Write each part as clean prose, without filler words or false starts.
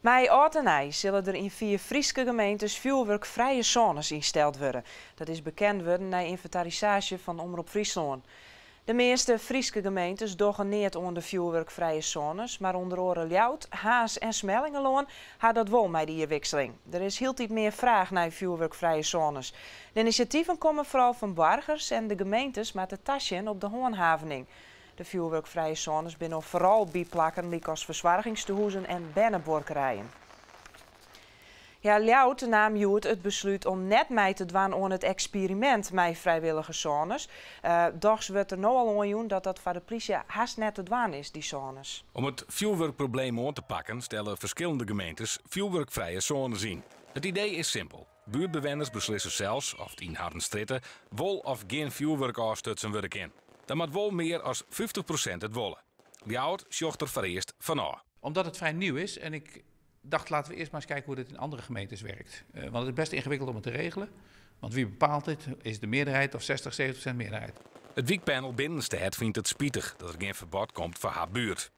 Mei 8 en ei zullen er in 4 Frieske gemeentes vuurwerkvrije zones ingesteld worden. Dat is bekend worden na inventarisatie van Omroep Friesland. De meeste Frieske gemeentes doggen niet onder vuurwerkvrije zones, maar onder andere Ljouwert, Haas en Smellingeloon had dat wel met die wisseling. Er is heel iets meer vraag naar vuurwerkvrije zones. De initiatieven komen vooral van burgers en de gemeentes met de tasje op de handhaving. De vuurwerkvrije zones binnen vooral bijplakken, like als verzorgingstehuizen en bennenborkerijen. Ja, Ljouwert nam het besluit om net mee te doen aan het experiment met vrijwillige zones. Doch wordt er nu al aan dat voor de politie haast net te doen is, die zones. Om het vuurwerkprobleem aan te pakken stellen verschillende gemeentes vuurwerkvrije zones in. Het idee is simpel. Buurtbewoners beslissen zelfs of het in harde stritten wel of geen vuurwerk afstutsen worden kan. Dan moet wel meer dan 50% het wollen. Ljouwert zocht er voor eerst van af. Omdat het vrij nieuw is en ik dacht, laten we eerst maar eens kijken hoe dit in andere gemeentes werkt. Want het is best ingewikkeld om het te regelen. Want wie bepaalt dit? Is het de meerderheid of 60-70% meerderheid? Het wijkpanel Binnenstad vindt het spietig dat er geen verbod komt voor haar buurt.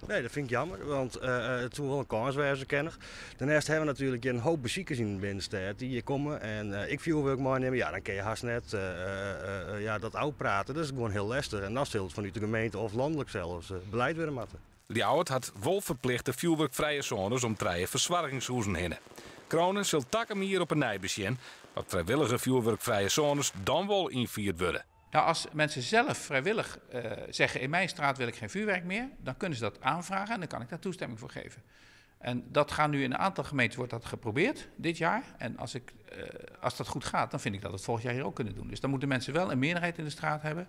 Nee, dat vind ik jammer, want het moet wel een kans wezen, ken ik. Daarnaast hebben we natuurlijk een hoop bezoekers in de binnenstad die hier komen. En ik vuurwerk meenemen, ja, dan kun je haast net dat oud praten. Dat is gewoon heel lastig. En dat zult vanuit de gemeente of landelijk zelfs beleid worden moeten. Ljouwert had wel verplichte vuurwerkvrije zones om 3 verzorgingshuizen heen. Kronen zult takken hier op een nijbesjen, wat vrijwillige vuurwerkvrije zones dan wel invierd worden. Nou, als mensen zelf vrijwillig zeggen, in mijn straat wil ik geen vuurwerk meer, dan kunnen ze dat aanvragen en dan kan ik daar toestemming voor geven. En dat gaat nu in een aantal gemeenten wordt dat geprobeerd dit jaar. En als dat goed gaat, dan vind ik dat we het volgend jaar hier ook kunnen doen. Dus dan moeten mensen wel een meerderheid in de straat hebben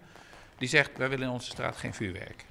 die zegt, wij willen in onze straat geen vuurwerk.